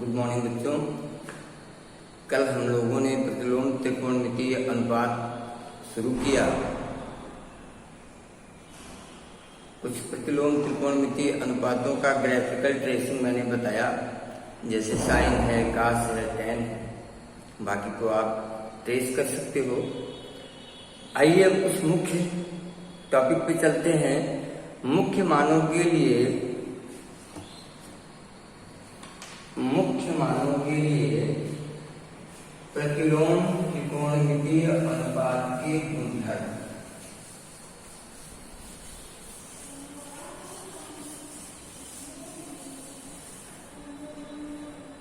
Good morning बच्चों। कल हम लोगों ने प्रतिलोम त्रिकोणमितीय अनुपात शुरू किया। कुछ प्रतिलोम त्रिकोणमितीय अनुपातों का ग्राफिकल ट्रेसिंग मैंने बताया, जैसे साइन है, कास है, टेन है, बाकी तो आप ट्रेस कर सकते हो। आइए अब उस मुख्य टॉपिक पे चलते हैं। मुख्य मानों के लिए प्रतिलोम त्रिकोणमितीय अनुपात के गुणधर्म।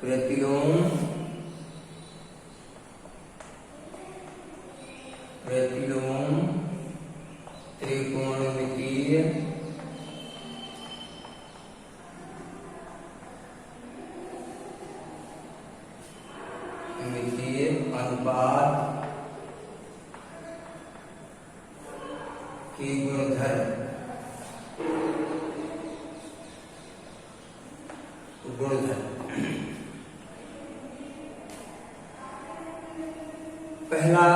प्रतिलोम त्रिकोणमितीय अनुपात के गुणधर्म। पहला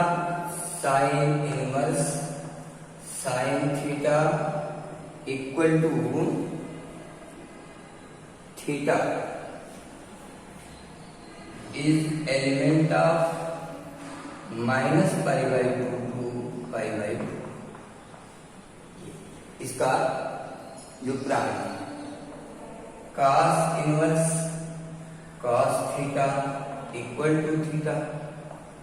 sine inverse sine theta equal to theta is element of minus pi by two to pi by two. इसका जो prime cos inverse cos theta equal to theta,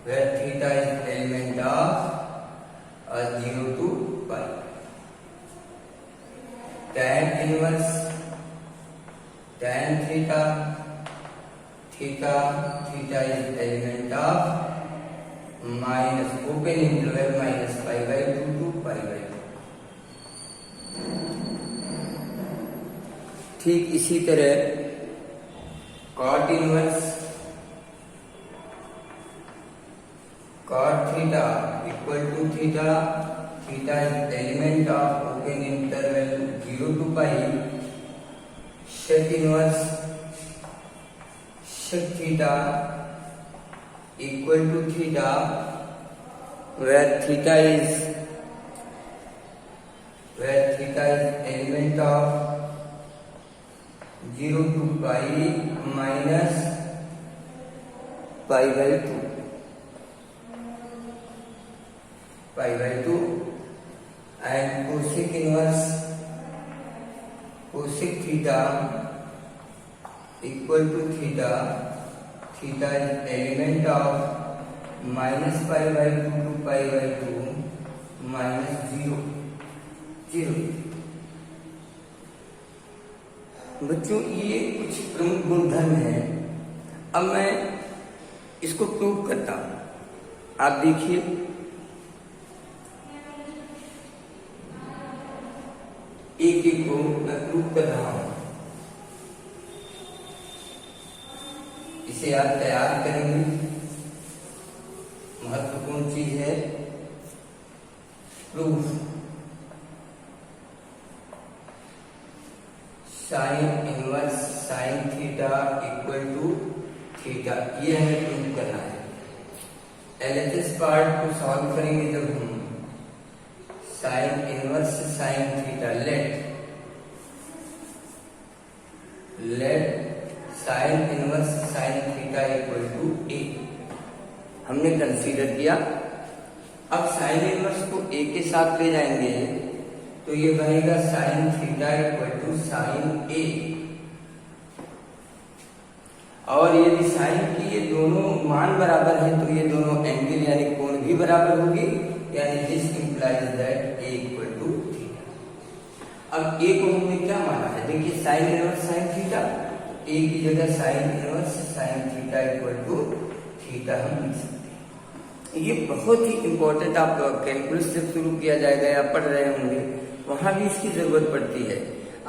where theta is element of 0 to pi. Tan inverse tan theta is element of minus open interval minus pi by 2 to pi by 2. ठीक इसी तरह cot inverse cot theta equal to theta is element of open interval 0 to pi. Sec inverse sec theta equal to theta, where theta is element of 0 to pi minus pi by 2, and cosec inverse cosec theta equal to theta is element of minus pi by 2 to pi by 2 minus 0. बच्चों, ये कुछ प्रमुख गुणधर्म है। अब मैं इसको prove करता हूं। आप देखिए, एक को मैं प्रूव कर रहा हूं। इसे आप तैयार करेंगे। महत्वपूर्ण चीज है proof. Sine inverse sine theta equal to theta, यह हमें प्रूव करना है। एलएचएस पार्ट को सॉल्व करेंगे जब हम sine inverse sine theta let sine inverse sine theta equal to ए हमने कंसीडर किया। अब साइन इनवर्स को ए के साथ ले जाएंगे तो ये बनेगा sine theta equal to sine A, और यदि साइन की ये दोनों मान बराबर है तो ये दोनों एंगल यानी कोण भी बराबर होगी, यानी this implies that a equal to theta. अब ए को हमने क्या माना है? देखिए, sine inverse sine theta, a की जगह sine inverse sine theta equal to theta हम लिख सकते हैं। ये बहुत ही इंपॉर्टेंट, आप कैलकुलस जब शुरू किया जाएगा या पढ़ रहे होंगे वहां भी इसकी जरूरत पड़ती है।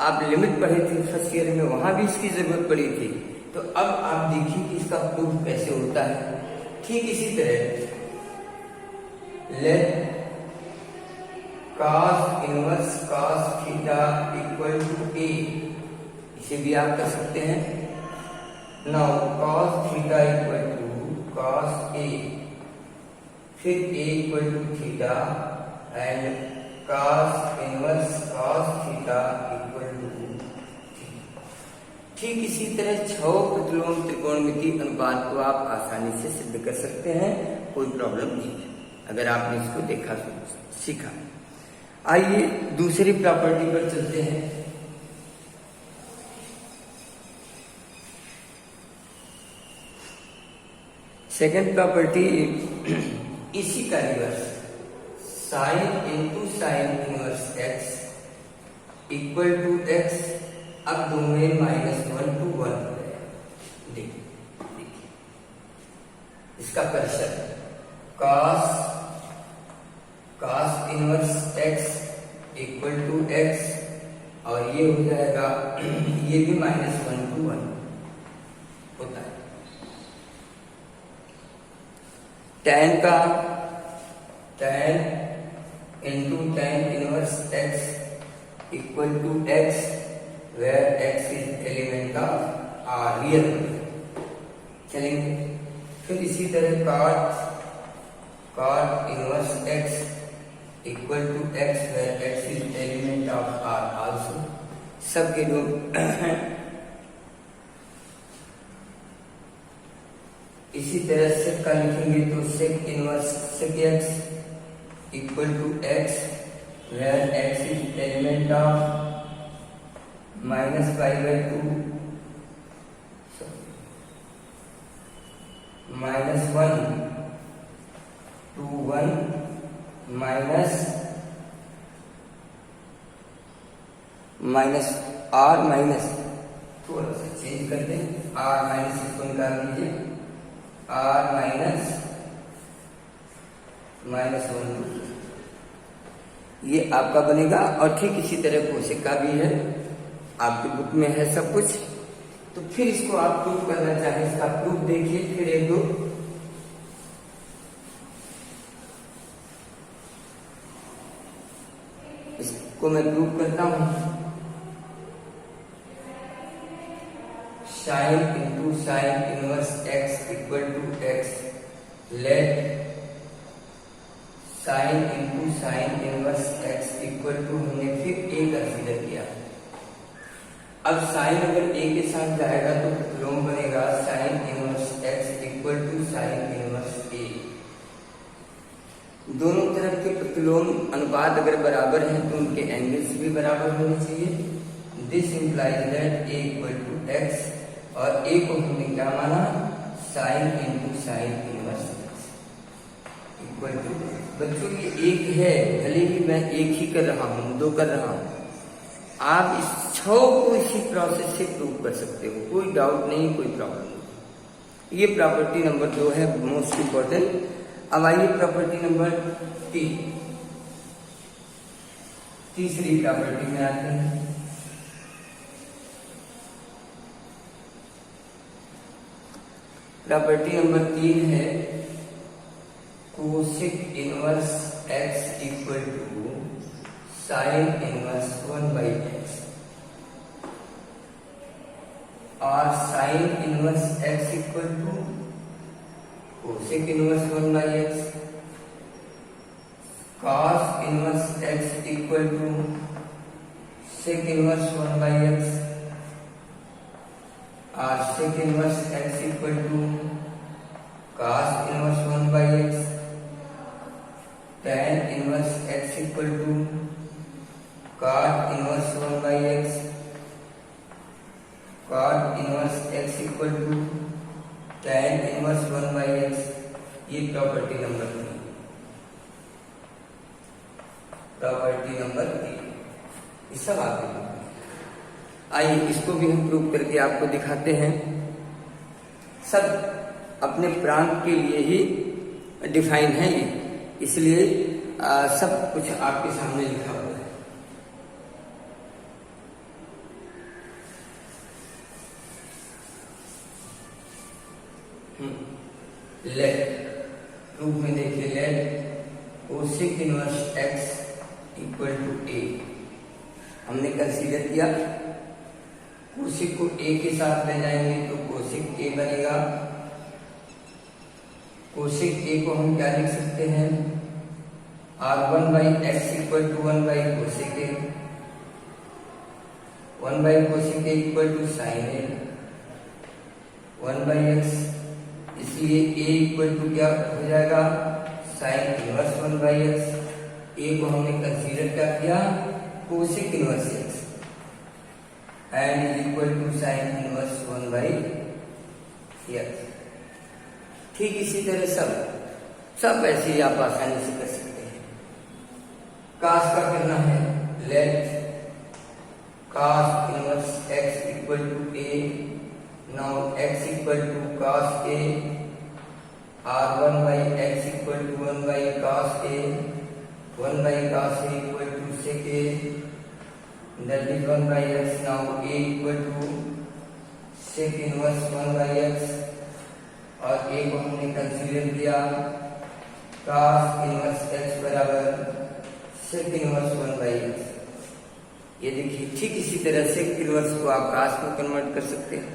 आप लिमिट पढ़े थे फर्स्ट ईयर में, वहां भी इसकी जरूरत पड़ी थी। तो अब आप देखिए कि इसका प्रूफ कैसे होता है। ठीक इसी तरह let cos inverse cos theta equal to a, इसे भी आप कर सकते हैं। Now cos theta equal to cos a, फिर a इक्वल to theta and cos inverse cos theta equal to. ठीक इसी तरह 6 प्रतिलोम त्रिकोणमिति अनुपात को आप आसानी से सिद्ध कर सकते हैं, कोई प्रॉब्लम नहीं है अगर आपने इसको देखा सीखा। आइए दूसरी प्रॉपर्टी पर चलते हैं। सेकंड प्रॉपर्टी इसी का reverse, sine into sine inverse x equal to x. अब दोनों में -1 to 1 हो गया। देखिए इसका कर्षण cos inverse x equal to x और ये हो जाएगा ये भी -1 to 1 होता है। tan into tan inverse x equal to x where x is element of R real चलेंगे। फिर इसी तरह cot inverse x equal to x where x is element of R also सबके लोग इसी तरह से का लिखेंगे तो sec inverse sec x equal to x where x is element of -π/2 -1 to 1 minus r minus थोड़ा सा चेंज कर दें, r माइनस इसको निकाल लीजिए, r -1 ये आपका बनेगा। और ठीक इसी तरह कोशिका भी है, आपकी बुक में है सब कुछ। तो फिर इसको आप प्रूव करना चाहें, इसका प्रूफ देखिए फिर एक दो। इसको मैं प्रूव करता हूं। Sine into sine inverse x equal to x, let sine into sine inverse x equal to, हमने फिर ए कंसीडर किया। अब साइन अगर ए के साथ जाएगा तो प्रतिलोम बनेगा sine inverse x equal to sine inverse a. दोनों तरफ के प्रतिलोम अनुपात अगर बराबर हैं तो उनके एंगल्स भी बराबर होने चाहिए। This implies that a equal to x, और ए को हमने क्या माना, sine into sine inverse x equal to. बच्चों ये एक है, भले ही मैं एक ही कर रहा हूं, दो कर रहा हूं, आप इस 6 को इसी प्रोसेस से प्रूव कर सकते हो, कोई डाउट नहीं, कोई प्रॉब्लम नहीं। ये प्रॉपर्टी नंबर 2 है, मोस्ट इंपॉर्टेंट। अब आइए प्रॉपर्टी नंबर 3, तीसरी प्रॉपर्टी में आते हैं। प्रॉपर्टी नंबर 3 है cosec inverse x equal to sine inverse 1/x, और sine inverse x equal to cosec inverse 1/x, cos inverse x equal to sec inverse 1/x, और sec inverse x equal to cos inverse 1/x, tan inverse x equal to cot inverse 1/x, cot inverse x equal to tan inverse 1/x। ये property number 3, property number 3, ये सब आपके। आइए इसको भी हम prove करके आपको दिखाते हैं। सब अपने प्रांत के लिए ही डिफाइन है ये, इसलिए सब कुछ आपके सामने लिखा हुआ है। लेट प्रूफ में देखिए, let cosec inverse x equal to ए, हमने कंसीडर किया। कोसेक को ए के साथ ले जाएंगे तो कोसेक ए बनेगा। कोसेक ए को हम क्या लिख सकते हैं, R1 by x equal to 1 by cosec a, 1 by cosec a equal to sine a 1 by x, इसलिए ए इक्वल टू क्या हो जाएगा, sine inverse 1 by x. A को हमने कंसीडर क्या किया, cosec inverse x, and is equal to sine inverse 1 by x. ठीक इसी तरह सब ऐसे ही आप आसानी से कर सकते हैं। कास का करना है, let cos inverse x equal to a, now x equal to cos a, R1 by x equal to 1 by cos a, 1 by cos a equal to sec a, that is 1 by x. Now a equal to sec inverse 1 by x, और a को हमने consider किया cos inverse x बराबर sec inverse 1 by x। ये देखिए ठीक इसी तरह sec इनवर्स को आप cos में कन्वर्ट कर सकते हैं।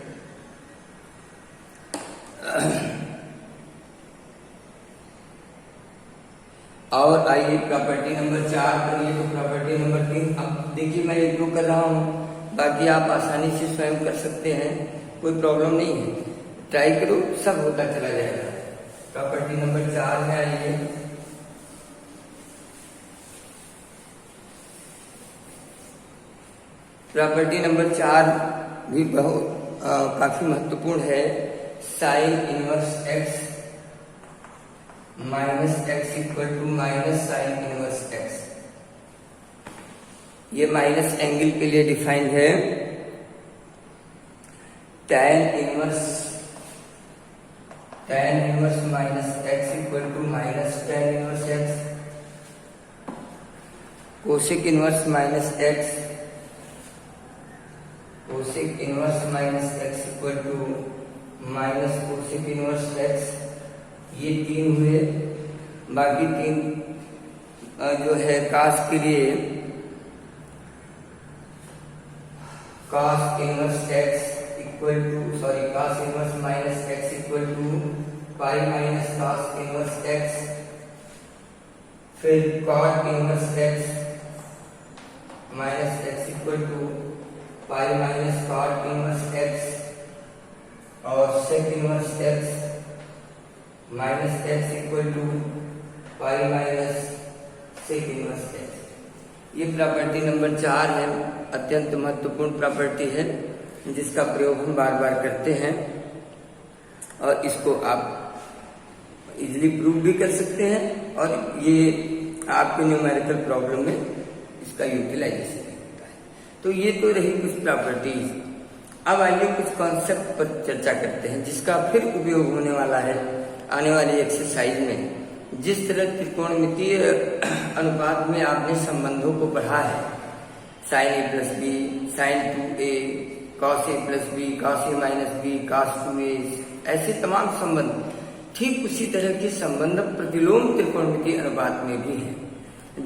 और आइए प्रॉपर्टी नंबर 4 करिए, तो प्रॉपर्टी नंबर 3। अब देखिए मैं एक दो कर रहा हूँ, बाकी आप आसानी से स्वयं कर सकते हैं, कोई प्रॉब्लम नहीं है, ट्राई करो, सब होता चला जाएगा। प्रॉपर्टी नंबर 4 है, आइए प्रॉपर्टी नंबर 4 भी बहुत काफी महत्वपूर्ण है। Sine inverse x minus x equal to minus sine inverse x. ये माइनस एंगल के लिए डिफाइंड है। tan inverse minus x equal to minus tan inverse x. Cosec inverse minus x, cosec inverse minus x equal to minus cosec inverse x. ये 3 हुए, बाकी 3 जो है cos के लिए cos inverse x equal to cos inverse minus x equal to pi minus cos inverse x, फिर cot inverse x minus x equal to pi minus cot inverse x, और sec inverse x minus x equal to pi minus sec inverse x. ये property number 4 है, अत्यंत महत्वपूर्ण property है जिसका प्रयोग हम बार बार करते हैं, और इसको आप इजीली प्रूव भी कर सकते हैं, और ये आपके न्यूमेरिकल प्रॉब्लम में इसका यूटिलाइजेशन होता है। तो ये तो रही कुछ प्रॉपर्टीज। अब आइए कुछ कॉन्सेप्ट पर चर्चा करते हैं जिसका फिर उपयोग होने वाला है आने वाली एक्सरसाइज में। जिस तरह त्रिकोणमितीय अनुपात में आपने संबंधों को पढ़ा है, sine a plus b, sine 2a, cos a plus b, cos a minus b, cos 2a, ऐसे तमाम संबंध, ठीक उसी तरह के संबंध प्रतिलोम त्रिकोणमितीय अनुपात में भी हैं,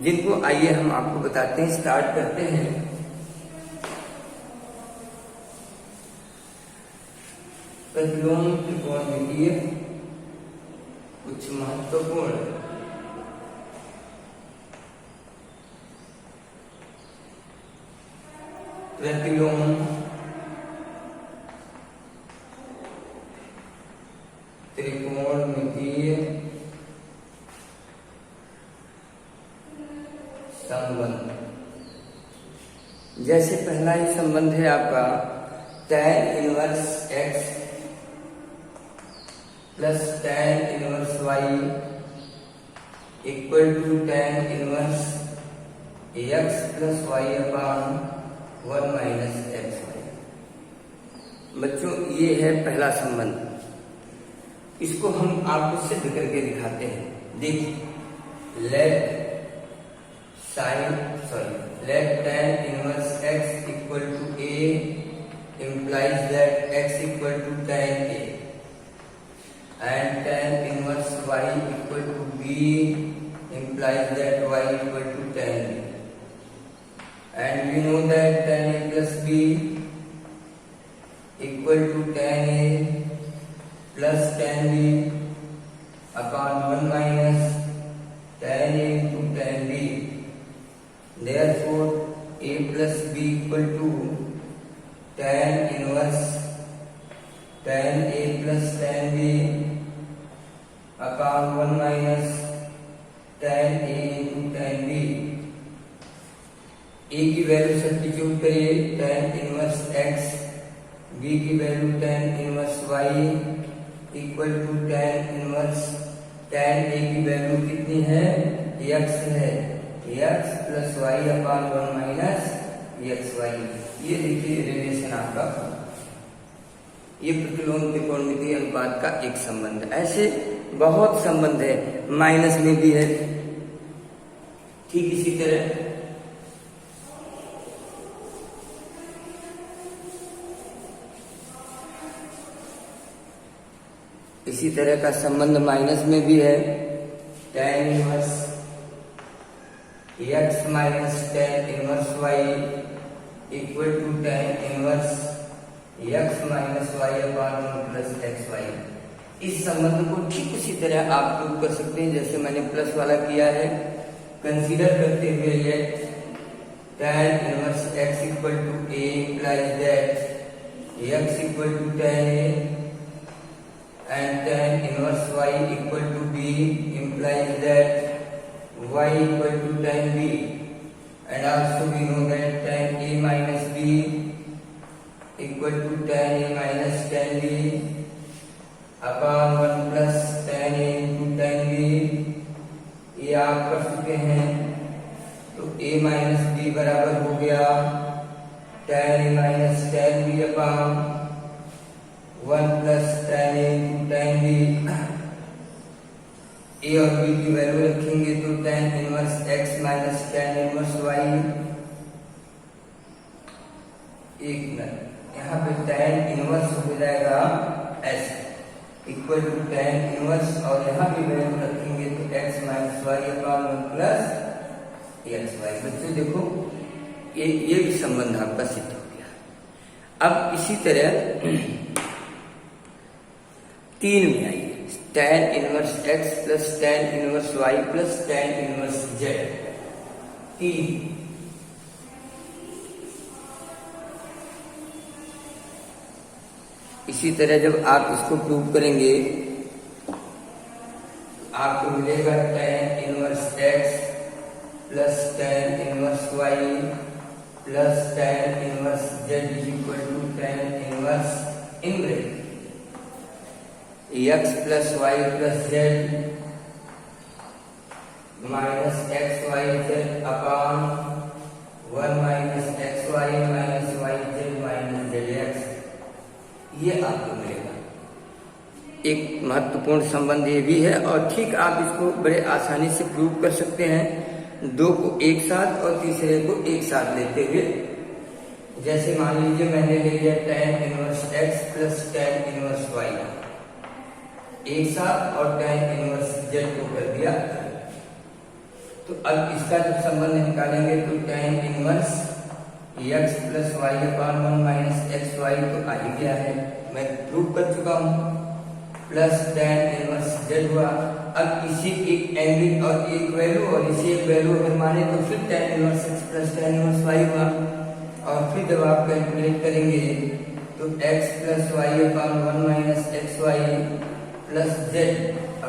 जिनको आइए हम आपको बताते हैं। स्टार्ट करते हैं। प्रतिलोम त्रिकोणमितीय कुछ महत्वपूर्ण प्रतिलोम त्रिकोणमितीय संबंध। जैसे पहला ही संबंध है आपका tan inverse x plus tan inverse y equal to tan inverse x plus y upon 1 minus x. बच्चों ये है पहला संबंध, इसको हम आपको सिद्ध करके दिखाते हैं। देखिए, let tan inverse x equal to a implies that x equal to tan a, and tan inverse y equal to b implies that y equal to tan b, and we know that tan a plus b equal to tan a tan b upon 1 minus tan a into tan b. Therefore a plus b equal to tan inverse tan a plus tan b upon 1 minus tan a into tan b. a की value substitute करिए, tan inverse x, b की value tan inverse y equal to tan inverse tan a की value कितनी है, x है, x plus y upon 1 minus xy. ये देखिए relation आपका, ये प्रतिलोम त्रिकोणमितीय अनुपात का एक संबंध. ऐसे बहुत संबंध है, माइनस में भी है. ठीक इसी तरह का संबंध माइनस में भी है. tan inverse x minus tan inverse y equal to tan inverse x minus y upon 1 plus xy. इस संबंध को ठीक उसी तरह आप प्रूव कर सकते हैं जैसे मैंने प्लस वाला किया है. कंसीडर करते हुए ये tan inverse x equal to a implies that x equal to tan a and tan inverse y equal to b implies that y equal to tan b, and also we know that tan a minus b equal to tan a minus tan b upon 1 plus tan a into tan b. ये आप कर चुके हैं, तो a minus b बराबर हो गया tan a minus tan b upon 1 plus tan a into tan b. a और b की वैल्यू रखेंगे तो tan inverse x minus tan inverse y. एक मिनट, यहाँ पे tan इनवर्स हो जाएगा s equal to tan inverse, और यहाँ भी वैल्यू रखेंगे तो x minus y upon 1 plus xy. बच्चों देखो ये भी संबंध आपका सिद्ध हो गया. अब इसी तरह 3 में आइए, tan inverse x plus tan inverse y plus tan inverse z. 3 इसी तरह जब आप इसको प्रूव करेंगे आपको मिलेगा tan inverse x plus tan inverse y plus tan inverse z equal to tan inverse in bracket x plus y plus z minus x y z upon 1 minus x y minus y z minus z x. ये आपको मिलेगा. एक महत्वपूर्ण संबंध ये भी है, और ठीक आप इसको बड़े आसानी से प्रूव कर सकते हैं, दो को एक साथ और तीसरे को एक साथ लेते हुए. जैसे मान लीजिए मैंने ले लिया tan inverse x plus tan inverse y एक साथ, और tan इनवर्स z को कर दिया. तो अब इसका जब संबंध निकालेंगे तो tan inverse x plus y upon 1 minus x y तो आ ही गया है, मैं प्रूव कर चुका हूँ. प्लस tan इनवर्स z हुआ. अब इसी एक एंगल और एक वैल्यू और इसी एक वैल्यू अगर माने तो फिर tan inverse x plus tan inverse y हुआ. और फिर जब आप कैलकुलेट करेंगे तो x plus y upon 1 minus x y plus z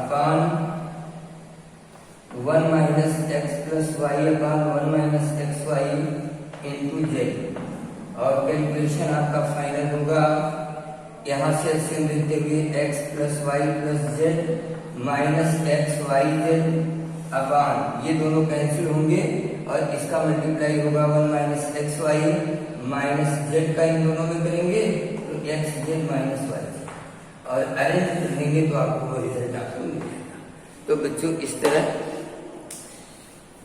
upon 1 minus x plus y upon 1 minus x y into z. और कैलकुलेशन आपका फाइनल होगा यहाँ से एलसीएम लेते हुए x प्लस y plus z minus x y z upon, ये दोनों कैंसिल होंगे और इसका मल्टीप्लाई होगा 1 minus x y minus z का इन दोनों में करेंगे तो एक्स जेड माइनस वाई, और अरेंज करेंगे तो आपको वो रिजल्ट आपको मिल जाएगा. तो बच्चों इस तरह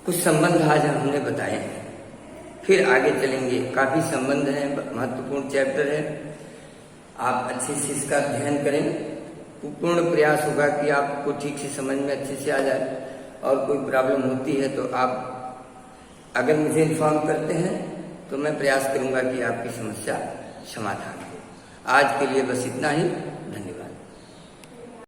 कुछ संबंध आज हमने बताए हैं, फिर आगे चलेंगे. काफी संबंध है, महत्वपूर्ण चैप्टर है, आप अच्छे से इसका अध्ययन करें. पूर्ण प्रयास होगा कि आपको ठीक से समझ में अच्छे से आ जाए, और कोई प्रॉब्लम होती है तो आप अगर मुझे इन्फॉर्म करते हैं तो मैं प्रयास करूंगा कि आपकी समस्या समाधान हो. आज के लिए बस इतना ही. धन्यवाद.